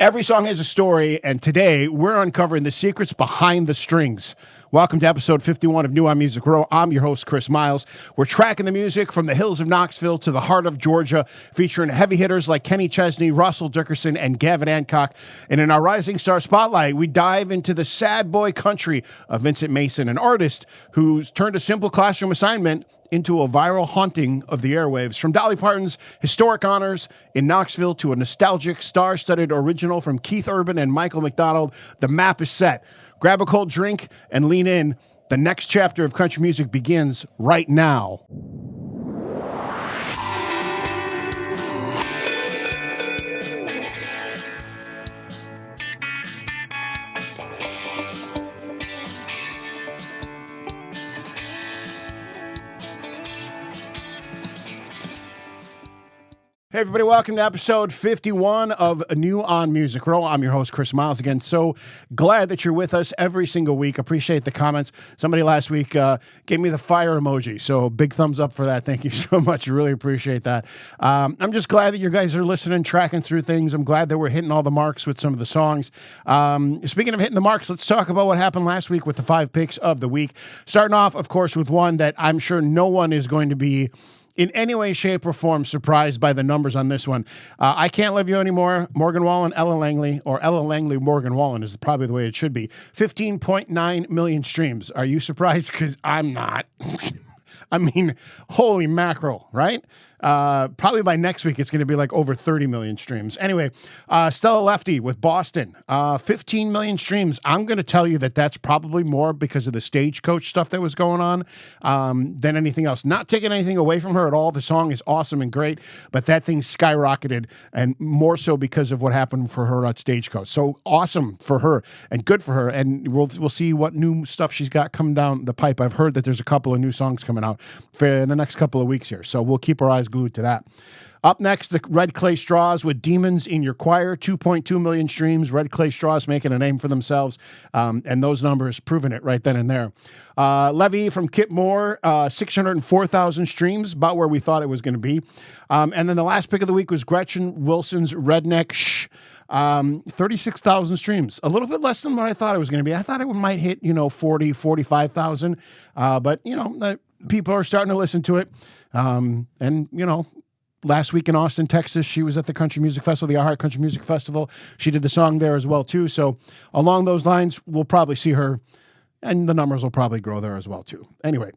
Every song has a story, and today we're uncovering the secrets behind the strings. Welcome to episode 51 of New on Music Row. I'm your host, Chris Miles. We're tracking the music from the hills of Knoxville to the heart of Georgia, featuring heavy hitters like Kenny Chesney, Russell Dickerson, and Gavin Adcock. And in our Rising Star Spotlight, we dive into the sad boy country of Vincent Mason, an artist who's turned a simple classroom assignment into a viral haunting of the airwaves. From Dolly Parton's historic honors in Knoxville to a nostalgic, star-studded original from Keith Urban and Michael McDonald, the map is set. Grab a cold drink and lean in. The next chapter of country music begins right now. Hey, everybody, welcome to episode 51 of New on Music Row. I'm your host, Chris Miles. Again, so glad that you're with us every single week. Appreciate the comments. Somebody last week gave me the fire emoji, so big thumbs up for that. Thank you so much. Really appreciate that. I'm just glad that you guys are listening, tracking through things. I'm glad that we're hitting all the marks with some of the songs. Speaking of hitting the marks, let's talk about what happened last week with the 5 picks of the week. Starting off, of course, with one that I'm sure no one is going to be in any way, shape, or form surprised by the numbers on this one. I Can't Love You Anymore, Morgan Wallen, Ella Langley, or Ella Langley, Morgan Wallen is probably the way it should be. 15.9 million streams. Are you surprised? Because I'm not. I mean, holy mackerel, right? Probably by next week, it's going to be like over 30 million streams. Anyway, Stella Lefty with Boston, 15 million streams. I'm going to tell you that that's probably more because of the Stagecoach stuff that was going on than anything else. Not taking anything away from her at all. The song is awesome and great, but that thing skyrocketed, and more so because of what happened for her at Stagecoach. So awesome for her and good for her. And we'll see what new stuff she's got coming down the pipe. I've heard that there's a couple of new songs coming out in the next couple of weeks here. So we'll keep our eyes glued to that. Up next, the Red Clay Straws with Demons in Your Choir, 2.2 million streams. Red Clay Straws making a name for themselves, and those numbers proving it right then and there. Levy from Kip Moore, 604,000 streams, about where we thought it was going to be. And then the last pick of the week was Gretchen Wilson's Redneck Shh. 36,000 streams, a little bit less than what I thought it was going to be. I thought it might hit, 40, 45,000. But, people are starting to listen to it. Last week in Austin, Texas, she was at the Country Music Festival, the iHeart Country Music Festival. She did the song there as well, too. So along those lines, we'll probably see her, and the numbers will probably grow there as well, too. Anyway,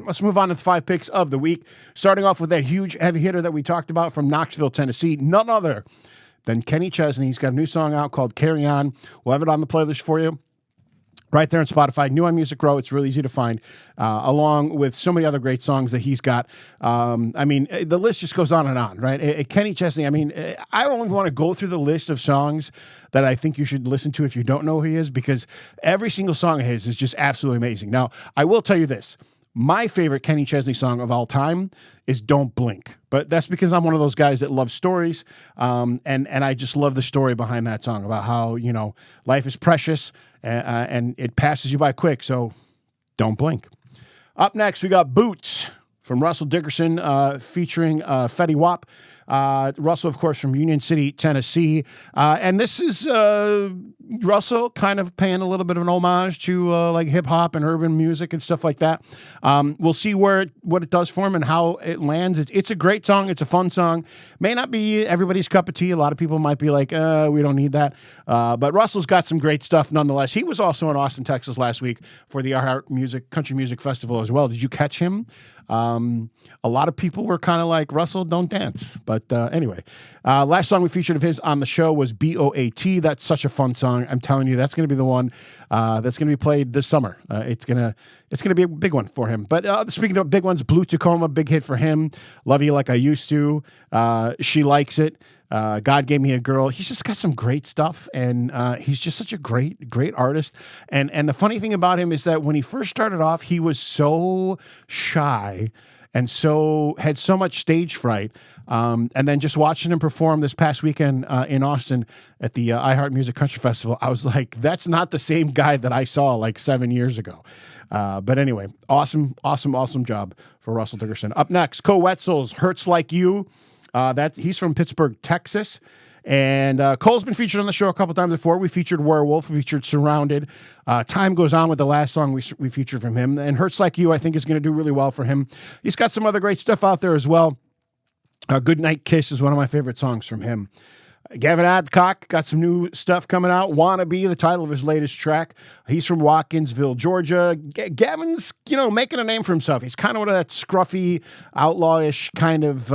let's move on to the 5 picks of the week. Starting off with that huge heavy hitter that we talked about from Knoxville, Tennessee, none other than Kenny Chesney. He's got a new song out called Carry On. We'll have it on the playlist for you right there on Spotify. New on Music Row. It's really easy to find, along with so many other great songs that he's got. The list just goes on, right? Kenny Chesney, I don't even want to go through the list of songs that I think you should listen to if you don't know who he is, because every single song of his is just absolutely amazing. Now, I will tell you this. My favorite Kenny Chesney song of all time is Don't Blink. But that's because I'm one of those guys that loves stories. And I just love the story behind that song about how, life is precious and it passes you by quick. So don't blink. Up next, we got Boots from Russell Dickerson featuring Fetty Wap. Russell, of course, from Union City, Tennessee. And this is Russell kind of paying a little bit of an homage to like hip-hop and urban music and stuff like that. We'll see what it does for him and how it lands. It's a great song. It's a fun song. May not be everybody's cup of tea. A lot of people might be like, we don't need that. But Russell's got some great stuff nonetheless. He was also in Austin, Texas last week for the iHeart Country Music Festival as well. Did you catch him? A lot of people were kind of like, Russell, don't dance. But anyway, last song we featured of his on the show was BOAT. That's such a fun song. I'm telling you, that's going to be the one that's going to be played this summer. It's going to be a big one for him. But speaking of big ones, Blue Tacoma, big hit for him. Love You Like I Used to. She Likes It. God Gave Me a Girl. He's just got some great stuff, and he's just such a great artist. And the funny thing about him is that when he first started off, he was so shy and had so much stage fright. And then just watching him perform this past weekend in Austin at the iHeart Music Country Festival, I was like, that's not the same guy that I saw like 7 years ago. But anyway, awesome job for Russell Dickerson. Up next, Co Wetzel's Hurts Like You. He's from Pittsburgh, Texas. And Cole's been featured on the show a couple times before. We featured Werewolf, we featured Surrounded. Time Goes On with the last song we featured from him. And Hurts Like You, I think, is going to do really well for him. He's got some other great stuff out there as well. Good Night Kiss is one of my favorite songs from him. Gavin Adcock got some new stuff coming out. Wanna Be, the title of his latest track. He's from Watkinsville, Georgia. Gavin's, making a name for himself. He's kind of one of that scruffy, outlawish kind of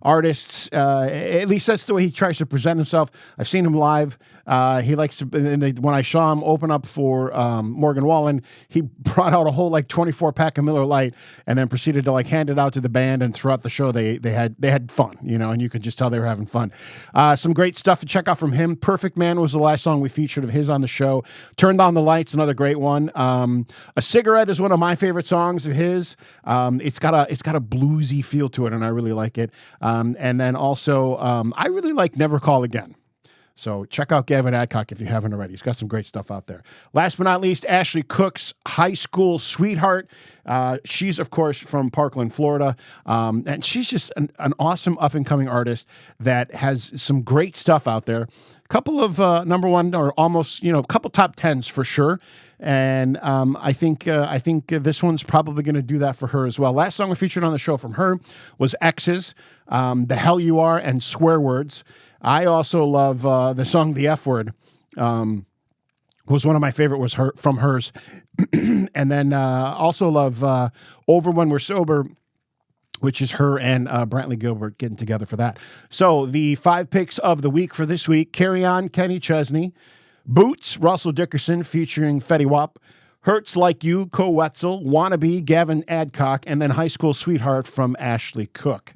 artists. At least that's the way he tries to present himself. I've seen him live. He likes to, when I saw him open up for Morgan Wallen, he brought out a whole 24-pack of Miller Lite and then proceeded to hand it out to the band. And throughout the show, they had fun, and you could just tell they were having fun. Some great stuff to check out from him. Perfect Man was the last song we featured of his on the show. Turned On the Lights, another great one. A Cigarette is one of my favorite songs of his. It's got a bluesy feel to it, and I really like it. And then also, I really like Never Call Again. So check out Gavin Adcock if you haven't already. He's got some great stuff out there. Last but not least, Ashley Cooke's High School Sweetheart. She's, of course, from Parkland, Florida. And she's just an awesome up-and-coming artist that has some great stuff out there. A couple of number one or almost, a couple top tens for sure. And I think this one's probably going to do that for her as well. Last song we featured on the show from her was X's, The Hell You Are, and Swear Words. I also love the song The F Word. Was one of my favorite was from hers. And then also love Over When We're Sober, which is her and Brantley Gilbert getting together for that. So the 5 picks of the week for this week: Carry On, Kenny Chesney; Boots, Russell Dickerson featuring Fetty Wap; Hurts Like You, Co Wetzel; Wanna Be, Gavin Adcock; and then High School Sweetheart from Ashley Cooke.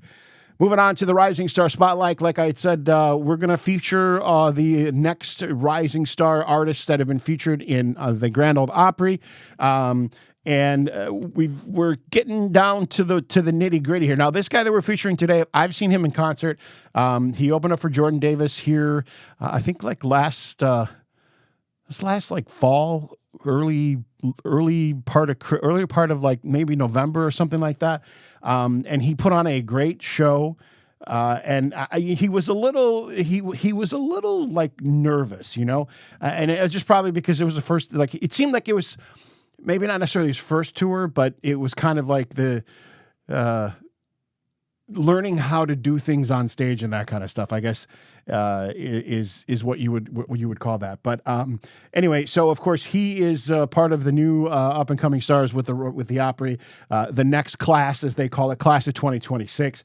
Moving on to the Rising Star Spotlight, like I had said, we're going to feature the next Rising Star artists that have been featured in the Grand Ole Opry. And we're getting down to the nitty gritty here. Now, this guy that we're featuring today, I've seen him in concert. He opened up for Jordan Davis here, I think last fall, early part of maybe November or something like that. And he put on a great show. And he was a little nervous, and it was just probably because it was the first, it seemed like it was maybe not necessarily his first tour, but it was kind of like the, learning how to do things on stage and that kind of stuff, I guess, is what you would call that. But anyway, so of course he is part of the new up and coming stars with the Opry, the next class, as they call it, class of 2026.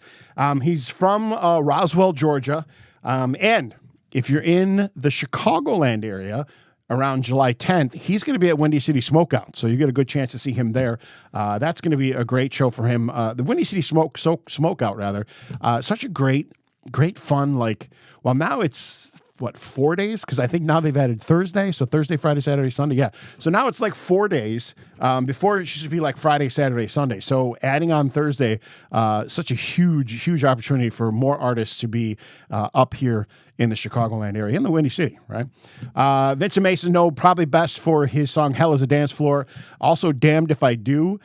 He's from Roswell, Georgia, and if you're in the Chicagoland area around July 10th, he's going to be at Windy City Smokeout. So you get a good chance to see him there. That's going to be a great show for him. The Windy City Smokeout, rather. Such a great fun, well, now it's, 4 days? Because I think now they've added Thursday. So Thursday, Friday, Saturday, Sunday. Yeah. So now it's 4 days. Before it used to be Friday, Saturday, Sunday. So adding on Thursday, such a huge opportunity for more artists to be up here in the Chicagoland area, in the Windy City, right? Vincent Mason, probably best for his song Hell is a Dance Floor. Also Damned If I Do.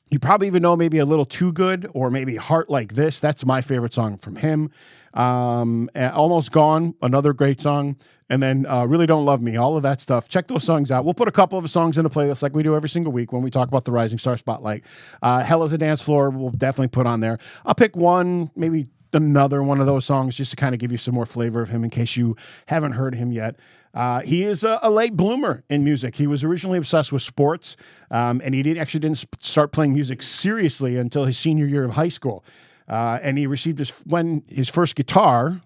You probably even know maybe A Little Too Good, or maybe Heart Like This. That's my favorite song from him. Almost Gone, another great song. And then Really Don't Love Me, all of that stuff. Check those songs out. We'll put a couple of songs in a playlist like we do every single week when we talk about the Rising Star Spotlight. Hell is a Dance Floor, we'll definitely put on there. I'll pick one, maybe another one of those songs just to kind of give you some more flavor of him in case you haven't heard him yet. He is a late bloomer in music. He was originally obsessed with sports, and he didn't start playing music seriously until his senior year of high school. And he received his first guitar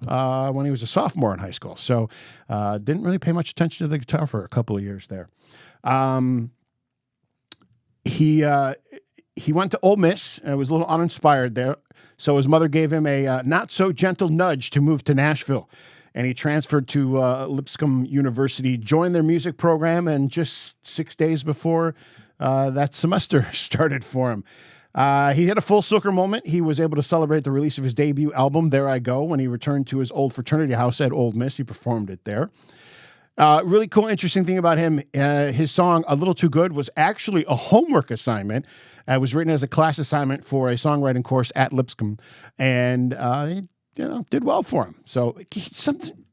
when he was a sophomore in high school. So didn't really pay much attention to the guitar for a couple of years there. He went to Ole Miss and was a little uninspired there. So his mother gave him a not so gentle nudge to move to Nashville. And he transferred to Lipscomb University, joined their music program, and just 6 days before that semester started for him. He had a full circle moment. He was able to celebrate the release of his debut album, There I Go, when he returned to his old fraternity house at Ole Miss. He performed it there. Really cool, interesting thing about him, his song, A Little Too Good, was actually a homework assignment. It was written as a class assignment for a songwriting course at Lipscomb. And did well for him. So it's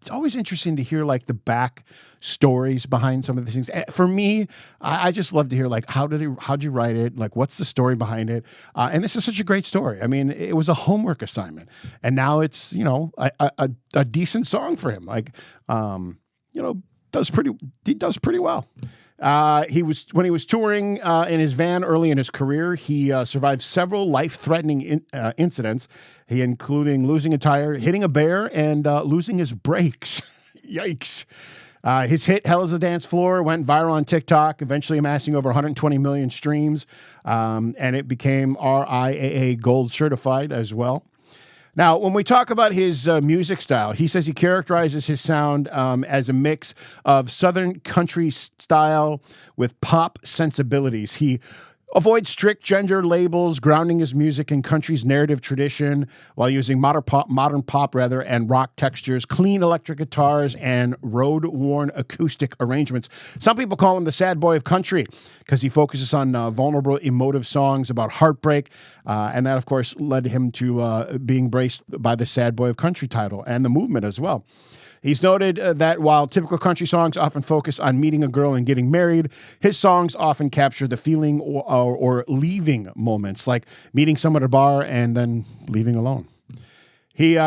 always interesting to hear like the back stories behind some of the things. For me, I just love to hear like how'd you write it? Like what's the story behind it? And this is such a great story. I mean, it was a homework assignment, and now it's a decent song for him. Like he does pretty well. When he was touring in his van early in his career, he survived several life-threatening incidents, including losing a tire, hitting a bear, and losing his brakes. Yikes. His hit, Hell is a Dance Floor, went viral on TikTok, eventually amassing over 120 million streams, and it became RIAA Gold certified as well. Now, when we talk about his music style, he says he characterizes his sound as a mix of Southern country style with pop sensibilities. He avoids strict gender labels, grounding his music in country's narrative tradition while using modern pop and rock textures, clean electric guitars, and road-worn acoustic arrangements. Some people call him the sad boy of country because he focuses on vulnerable, emotive songs about heartbreak, and that, of course, led him to being embraced by the sad boy of country title and the movement as well. He's noted that while typical country songs often focus on meeting a girl and getting married, his songs often capture the feeling or leaving moments, like meeting someone at a bar and then leaving alone. He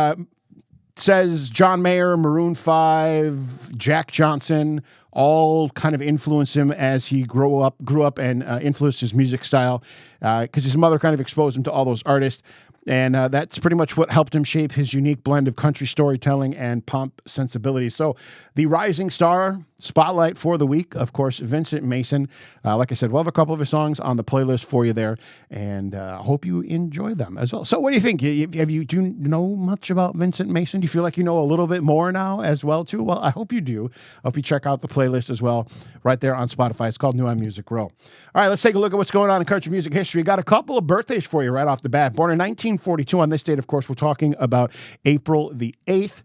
says John Mayer, Maroon 5, Jack Johnson, all kind of influenced him as he grew up and influenced his music style because his mother kind of exposed him to all those artists. And that's pretty much what helped him shape his unique blend of country storytelling and pop sensibilities. So the rising star spotlight for the week, of course, Vincent Mason. Like I said, we'll have a couple of his songs on the playlist for you there, and I hope you enjoy them as well. So what do you think? Do you know much about Vincent Mason? Do you feel like you know a little bit more now as well, too? Well, I hope you do. I hope you check out the playlist as well right there on Spotify. It's called New on Music Row. All right, let's take a look at what's going on in country music history. Got a couple of birthdays for you right off the bat. Born in 1942, on this date, of course, we're talking about April the 8th.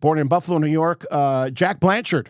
Born in Buffalo, New York, Jack Blanchard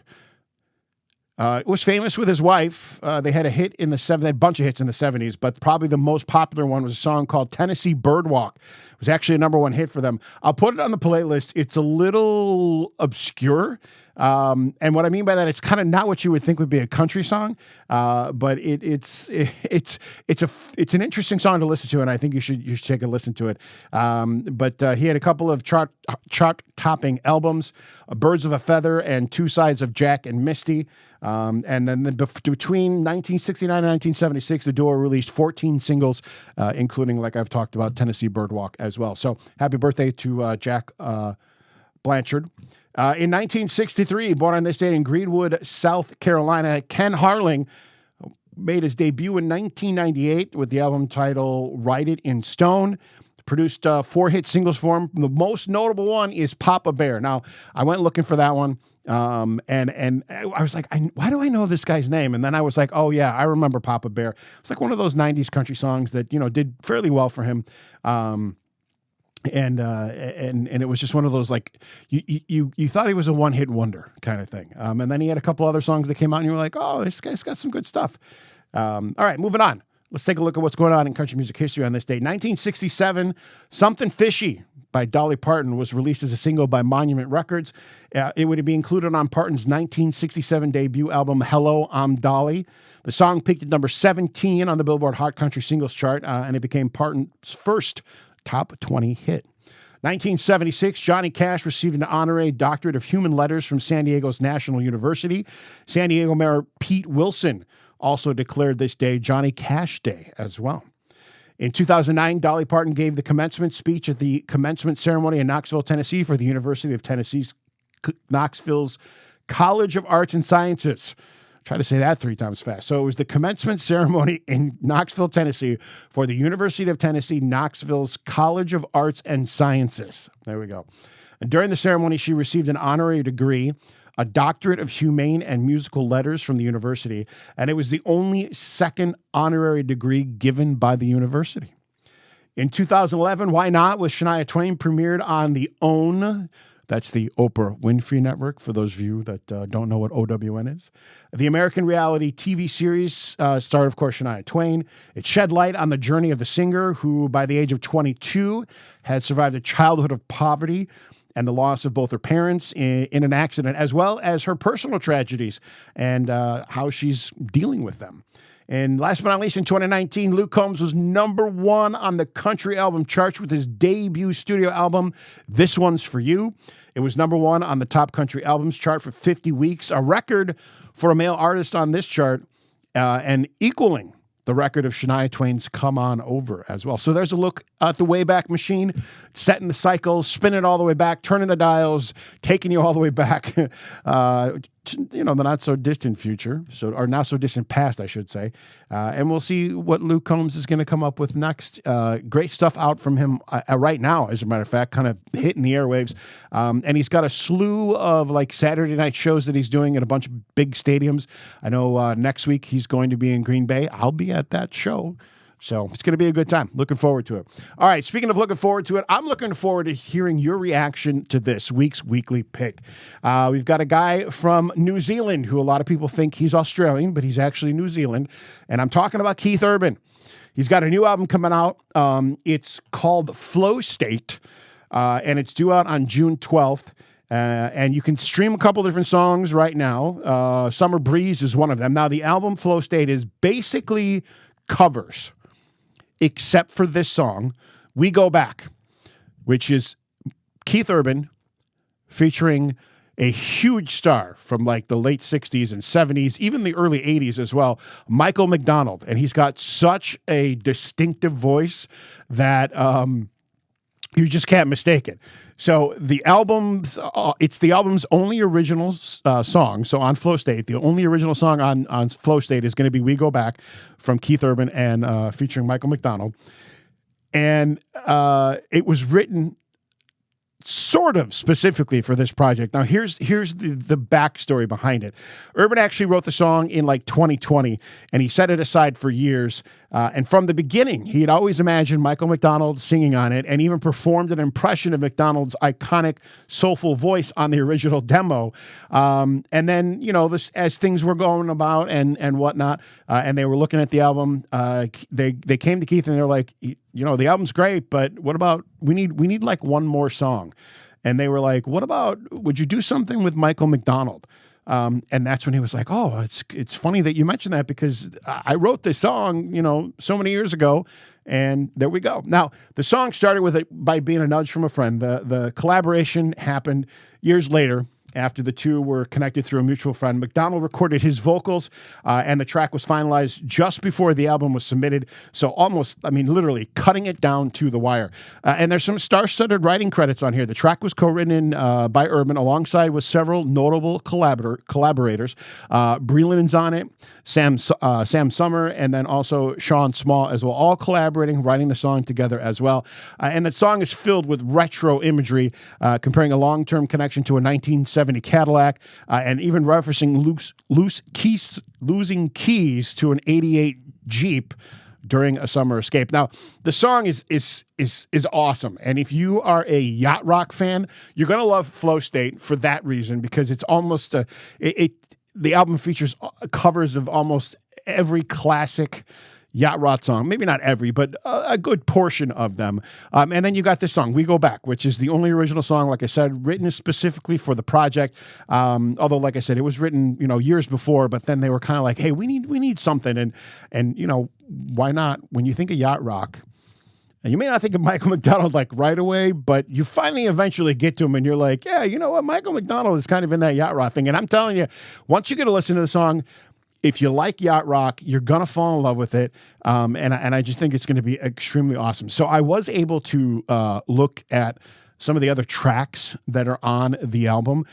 was famous with his wife. They had a hit in the 70s, they had a bunch of hits in the 70s, but probably the most popular one was a song called Tennessee Birdwalk. It was actually a #1 hit for them. I'll put it on the playlist. It's a little obscure. And what I mean by that, it's kind of not what you would think would be a country song, but it's an interesting song to listen to, and I think you should take a listen to it. But he had a couple of chart-topping albums, Birds of a Feather and Two Sides of Jack and Misty. And then between 1969 and 1976, the duo released 14 singles, including, like I've talked about, Tennessee Birdwalk as well. So happy birthday to Jack Blanchard. In 1963, born on this date in Greenwood, South Carolina, Ken Harling made his debut in 1998 with the album title Write It in Stone. Produced 4 hit singles for him. The most notable one is Papa Bear. Now, I went looking for that one, and I was like, why do I know this guy's name? And then I was like, oh yeah, I remember Papa Bear. It's like one of those 90s country songs that, did fairly well for him. And it was just one of those, like, you thought he was a one-hit wonder kind of thing. And then he had a couple other songs that came out and you were like, oh, this guy's got some good stuff. All right, moving on. Let's take a look at what's going on in country music history on this day. 1967, Something Fishy by Dolly Parton was released as a single by Monument Records. It would be included on Parton's 1967 debut album, Hello, I'm Dolly. The song peaked at number 17 on the Billboard Hot Country Singles Chart, and it became Parton's first top 20 hit. 1976, Johnny Cash received an honorary doctorate of human letters from San Diego's National University. San Diego Mayor Pete Wilson also declared this day Johnny Cash Day as well. In 2009, Dolly Parton gave the commencement speech at the commencement ceremony in Knoxville, Tennessee for the University of Tennessee's Knoxville's College of Arts and Sciences. Try to say that 3 times fast. So it was the commencement ceremony in Knoxville, Tennessee for the University of Tennessee, Knoxville's College of Arts and Sciences. There we go. And during the ceremony, she received an honorary degree, a doctorate of humane and musical letters from the university, and it was the only second honorary degree given by the university. In 2011, Why Not with Shania Twain premiered on the OWN That's the Oprah Winfrey Network, for those of you that don't know what OWN is. The American reality TV series starred, of course, Shania Twain. It shed light on the journey of the singer who, by the age of 22, had survived a childhood of poverty and the loss of both her parents in an accident, as well as her personal tragedies and how she's dealing with them. And last but not least, in 2019, Luke Combs was #1 on the country album charts with his debut studio album, This One's For You. It was #1 on the top country albums chart for 50 weeks, a record for a male artist on this chart, and equaling the record of Shania Twain's Come On Over as well. So there's a look at the Wayback Machine, setting the cycle, spinning it all the way back, turning the dials, taking you all the way back to, the not-so-distant future, or not-so-distant past, I should say. And we'll see what Luke Combs is going to come up with next. Great stuff out from him right now, as a matter of fact, kind of hitting the airwaves. And he's got a slew of Saturday night shows that he's doing at a bunch of big stadiums. I know next week he's going to be in Green Bay. I'll be at that show. So it's going to be a good time. Looking forward to it. All right, speaking of looking forward to it, I'm looking forward to hearing your reaction to this week's weekly pick. We've got a guy from New Zealand who a lot of people think he's Australian, but he's actually New Zealand. And I'm talking about Keith Urban. He's got a new album coming out. It's called Flow State, and it's due out on June 12th. And you can stream a couple different songs right now. Summer Breeze is one of them. Now, the album Flow State is basically covers, except for this song, We Go Back, which is Keith Urban featuring a huge star from the late 60s and 70s, even the early 80s as well, Michael McDonald. And he's got such a distinctive voice that you just can't mistake it. So the album's, it's the album's only original song. So on Flow State, the only original song on Flow State is going to be We Go Back from Keith Urban and featuring Michael McDonald. And it was written sort of specifically for this project. Now, here's the backstory behind it. Urban actually wrote the song in 2020, and he set it aside for years. And from the beginning, he had always imagined Michael McDonald singing on it and even performed an impression of McDonald's iconic soulful voice on the original demo. And then, as things were going about and whatnot, and they were looking at the album, they came to Keith and they're like, the album's great, but what about, we need one more song. And they were like, what about, would you do something with Michael McDonald? And that's when he was like, oh, it's funny that you mentioned that because I wrote this song, so many years ago, and there we go. Now, the song started by being a nudge from a friend. The collaboration happened years later after the two were connected through a mutual friend. McDonald recorded his vocals, and the track was finalized just before the album was submitted. So literally cutting it down to the wire. And there's some star-studded writing credits on here. The track was co-written by Urban alongside with several notable collaborators. Breland's on it, Sam Summer, and then also Sean Small as well, all collaborating, writing the song together as well. And the song is filled with retro imagery, comparing a long-term connection to a 1970 Cadillac, and even referencing losing keys to an 88 Jeep during a summer escape. Now, the song is awesome, and if you are a yacht rock fan, you're going to love Flow State for that reason, because it's almost the album features covers of almost every classic yacht rock song. Maybe not every, but a good portion of them. And then you got this song, We Go Back, which is the only original song, like I said, written specifically for the project. Although, like I said, it was written, years before, but then they were kind of like, hey, we need something. And why not? When you think of yacht rock, and you may not think of Michael McDonald right away, but you finally eventually get to him and you're like, yeah, you know what? Michael McDonald is kind of in that yacht rock thing. And I'm telling you, once you get to listen to the song, if you like yacht rock, you're going to fall in love with it. And I just think it's going to be extremely awesome. So I was able to look at some of the other tracks that are on the album.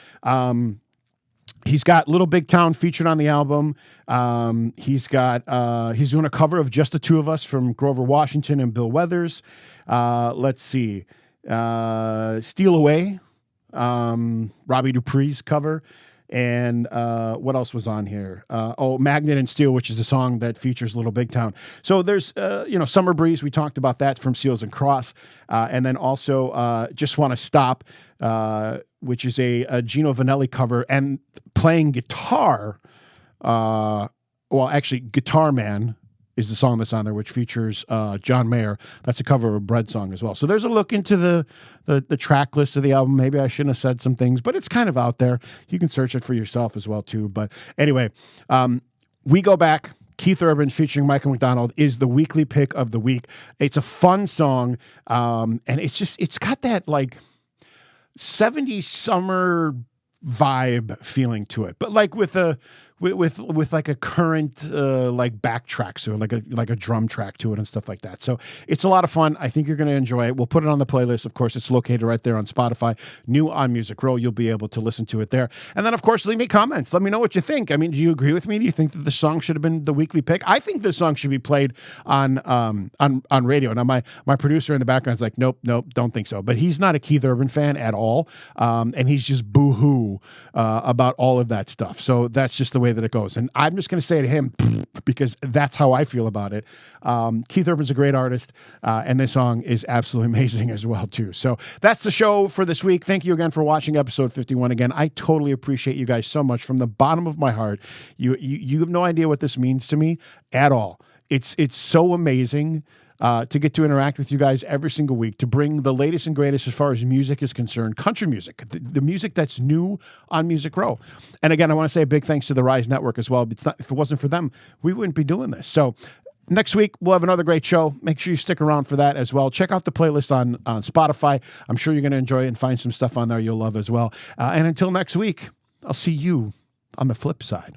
He's got Little Big Town featured on the album. He's doing a cover of Just the Two of Us from Grover Washington and Bill Withers. Let's see. Steal Away, Robbie Dupree's cover. And what else was on here? Magnet and Steel, which is a song that features Little Big Town. So there's, Summer Breeze. We talked about that from Seals and Cross. And then also Just Want to Stop, which is a Gino Vanelli cover, and playing guitar. Guitar Man is the song that's on there, which features John Mayer. That's a cover of a Bread song as well. So there's a look into the track list of the album. Maybe I shouldn't have said some things, but it's kind of out there. You can search it for yourself as well too. But anyway, we go back. Keith Urban featuring Michael McDonald is the weekly pick of the week. It's a fun song, and it's got that like 70s summer vibe feeling to it, but like with like a current like backtrack, so like a drum track to it and stuff like that. So it's a lot of fun. I think you're going to enjoy it. We'll put it on the playlist. Of course, it's located right there on Spotify, new on Music Row. You'll be able to listen to it there. And then, of course, leave me comments. Let me know what you think. I mean, do you agree with me? Do you think that the song should have been the weekly pick? I think the song should be played on radio. Now, my producer in the background is like, nope, don't think so. But he's not a Keith Urban fan at all, and he's just boo-hoo about all of that stuff. So that's just the way that it goes. And I'm just going to say to him, because that's how I feel about it. Keith Urban's a great artist, and this song is absolutely amazing as well too. So that's the show for this week. Thank you again for watching episode 51. Again, I totally appreciate you guys so much from the bottom of my heart. You have no idea what this means to me at all. It's so amazing to get to interact with you guys every single week, to bring the latest and greatest as far as music is concerned, country music, the music that's new on Music Row. And again, I want to say a big thanks to the Rise Network as well. If it wasn't for them, we wouldn't be doing this. So next week, we'll have another great show. Make sure you stick around for that as well. Check out the playlist on Spotify. I'm sure you're going to enjoy it and find some stuff on there you'll love as well. And until next week, I'll see you on the flip side.